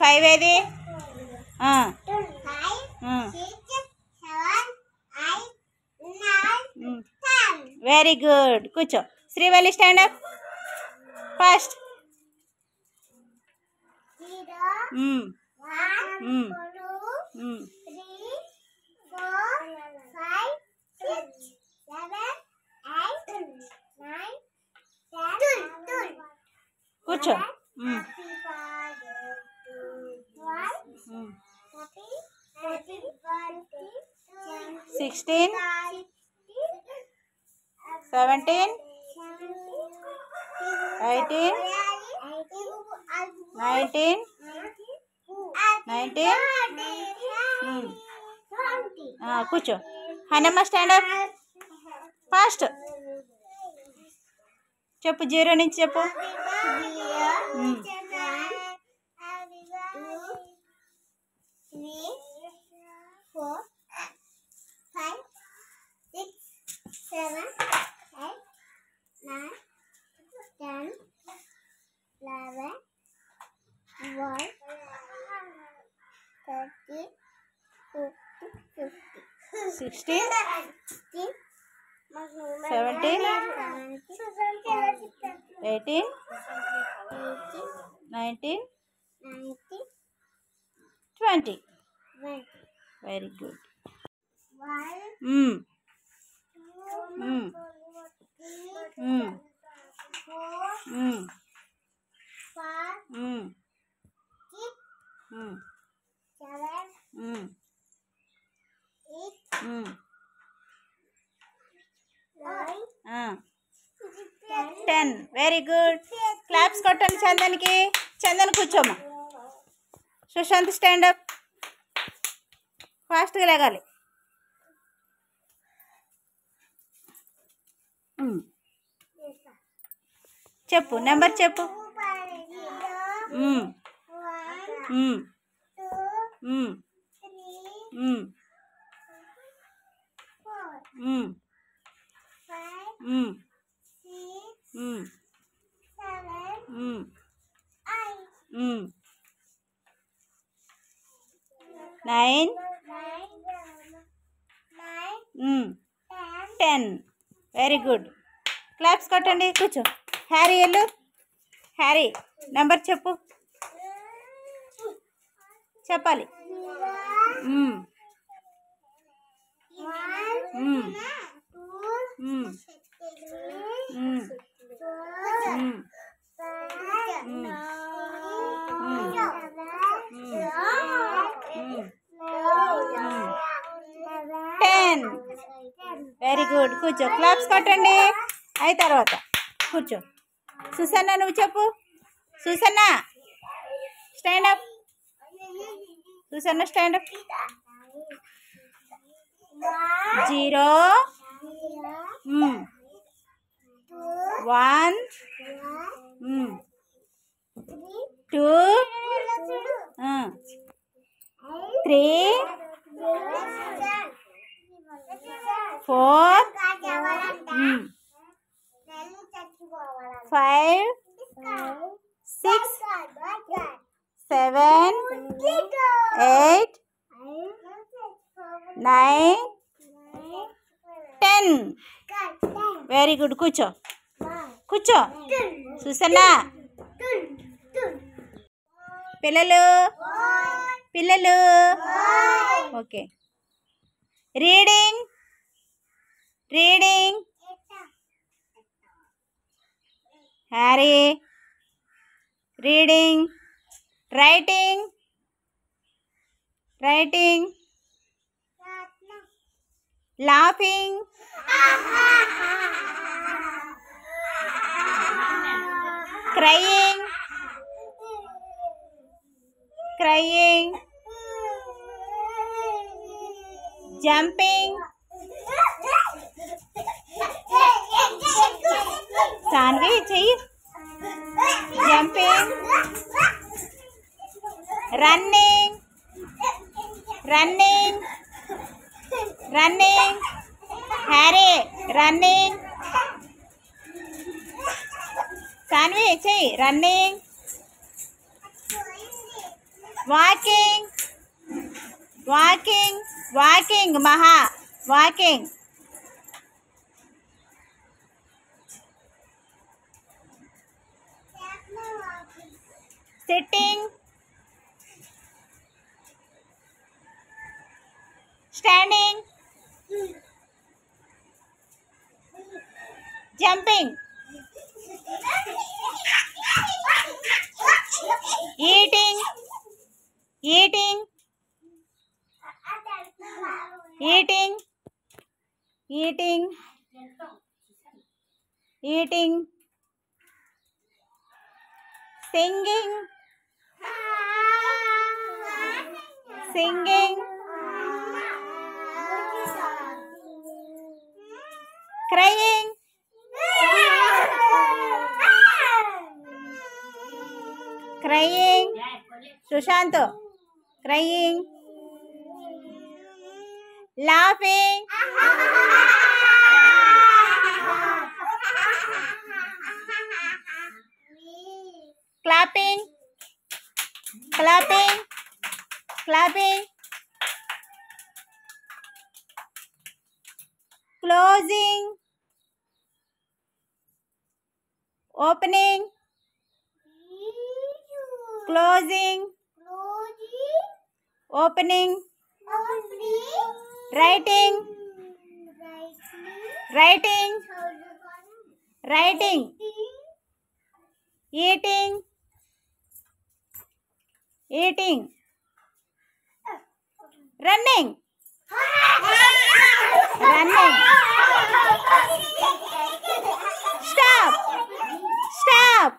Five ఏది? Very good. కూర్చో. Srivalli stand up first. కూర్చో. 16 17 18 19 కూర్చో. Hanamma stand up fast. చెప్పు, 0 నుంచి చెప్పు. 3 4 5 6 7 8 9 10 11 12 13 14 15 16 17 18 19 20. Very good. 1 2 3 4 5 6 7 8 10. Very good. Claps కొట్టండి చందన్కి. చందన్ కూర్చోమ్మా. సుశాంత్ స్టాండ్ అప్ ఫాస్ట్గా లేగాలి. చెప్పు, నెంబర్ చెప్పు. 9 10. Very good. క్లాప్స్ కొట్టండి. కూర్చో. హ్యారీ వెళ్ళు. హ్యారీ నెంబర్ చెప్పు. చెప్పాలి. 10. Very good. కూర్చో. క్లాప్స్ కొట్టండి. అయి తర్వాత కూర్చో. సుసన్న నువ్వు చెప్పు. Susanna stand up. Susanna stand up. 0 1 2 3 4 5 6 7 8 9 10. Very good. కూర్చో. కూర్చో. సుసన్నా. పిల్లలు పిల్లలు okay. Reading reading. Harry reading. Writing writing. Laughing. Crying crying. Jumping. Sanvi చెయ్యి. Jumping. Running running running. Harry running. Sanvi చెయ్యి. Running, walking, walking, walking. Maha walking. Sitting, standing, jumping, eating, eating, eating, eating, eating, singing, singing, crying, crying. Sushanto, crying, laughing, clapping, clapping, clapping, closing, opening, closing, opening, writing, writing, writing, eating, eating, running, running, stop, stop.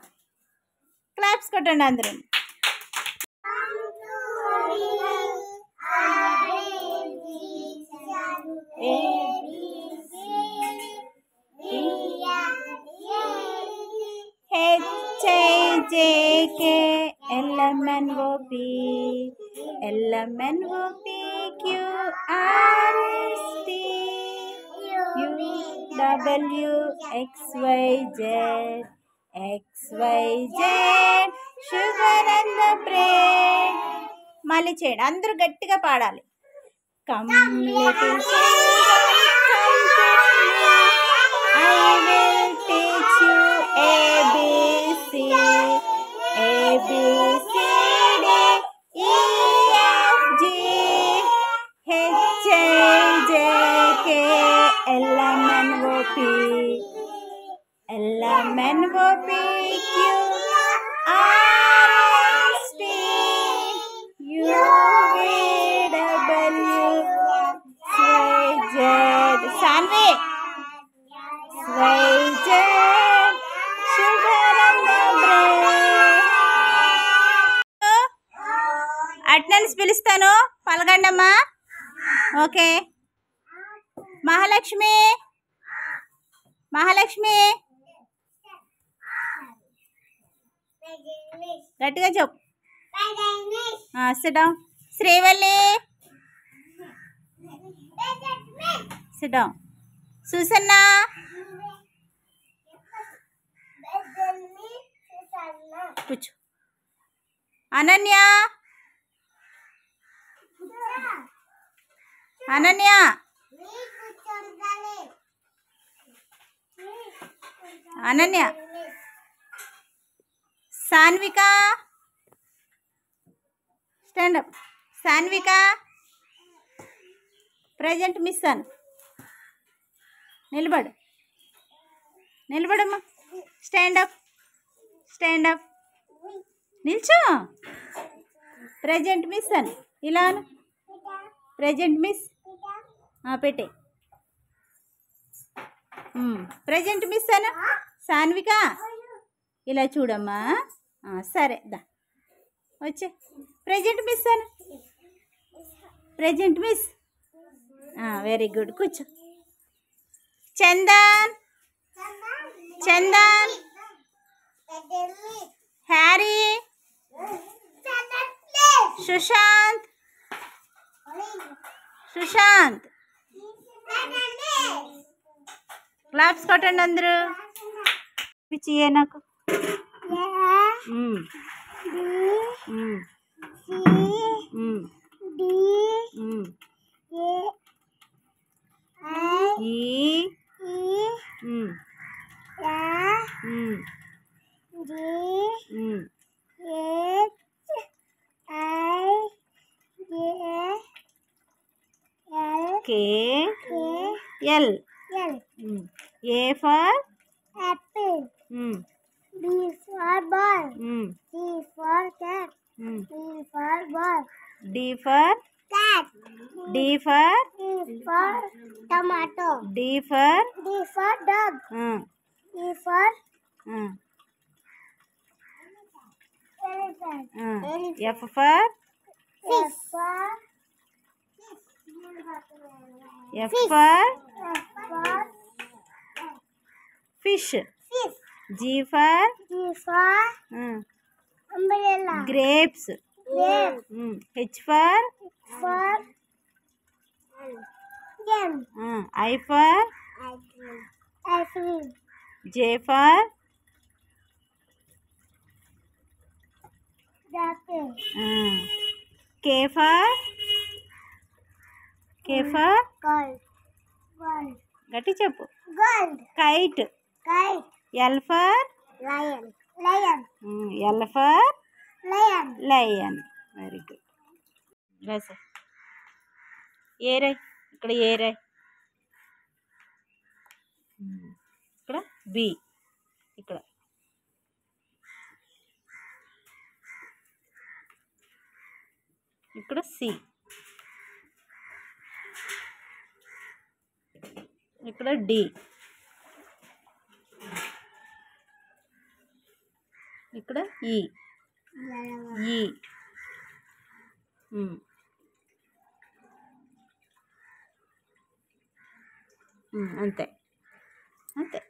Claps కొట్టండి అందరూ. HIJKLMNOP LMNOP QRST UWXYZ XYZ sugar and the bread. మళ్ళీ చేయండి, అందరూ గట్టిగా పాడాలి. Come little I will teach you ABC, ABCD, EFG, HIJK LMNOP LMNOP QRST UVWXYZ. Sanvi, YZ, sugar and the bread. Attendance పిలుస్తాను, పలకండమ్మా. Okay. Mahalakshmi, Mahalakshmi గట్టిగా చెప్పు. Sit down. Srivalli sit down. Susanna, కూర్చో. Ananya, Ananya, Ananya. Sanvika, stand up. Sanvika, present miss అను. నిలబడు, నిలబడమ్మా. Stand up, stand up. నిల్చో. Present miss అను. ఇలా అను. ప్రజెంట్ మిస్ పెట్టే. ప్రజెంట్ మిస్ అను. సాన్విక ఇలా చూడమ్మా. సరే దా వచ్చే. ప్రజెంట్ మిస్ అను. Present miss. Very good. కూర్చో. చందన్, చందన్, హ్యారీ, సుశాంత్, సుశాంత్. క్లాప్స్ కొట్టండి అందరూ. పిచ్చియే నాకు. L. A for apple. B for ball. C for cat. D for ball. D for Cat. D for E for tomato. D for dog. E for elephant. F for Fish. F for Fish. fish. G for G for umbrella. grapes. H for game. I for ice cream. J for Jacket. K for Gold. గట్టి చెప్పు. Gold. Kite. Kite. L for Lion. L for Lion. Very good. రాసా. ఏ రాయ్ ఇక్కడ ఏ రాయ్. ఇక్కడ B. ఇక్కడ ఇక్కడ C. ఇక్కడ D. ఇక్కడ ఈ. అంతే అంతే.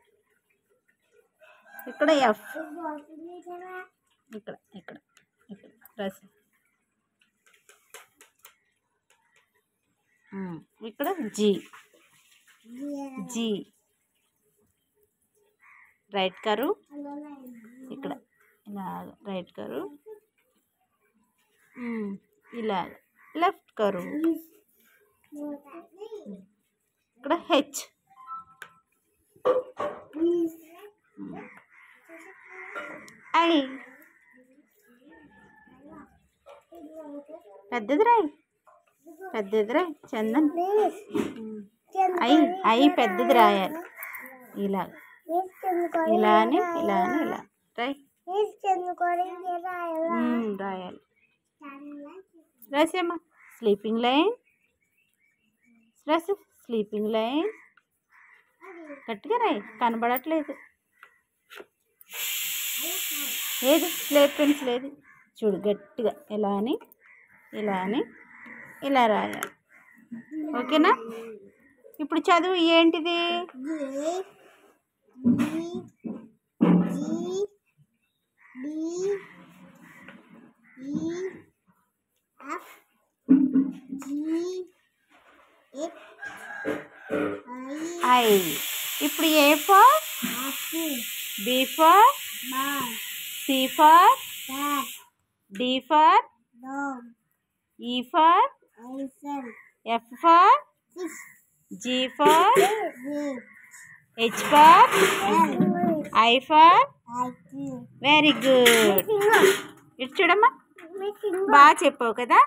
ఇక్కడ ఎఫ్. ఇక్కడ ఇక్కడ ఇక్కడ రాసి. ఇక్కడ జి. రైట్ కరు. ఇక్కడ ఇలా రైట్ కరు. ఇలా లెఫ్ట్ కరు. ఇక్కడ హెచ్. ఐ. పెద్దది రాయి చందన్. ఐ పెద్దది రాయాలి. ఇలా ఇలా అని ఇలా రాయి. రాయాలి. రాసేమ్మా. Sleeping line. Sleeping line. గట్టిగా రాయి. కనబడట్లేదు. ఏది స్లేట్ పెన్సిల్ ఏది చూడు. గట్టిగా ఇలా అని ఇలా రాయాలి. ఓకేనా. ఇప్పుడు చదువు ఏంటిది. ఐ. ఇప్పుడు A for B for C for D for E for F for G for H for I for. Very good. ఇటు చూడమ్మా. బాగా చెప్పావు కదా.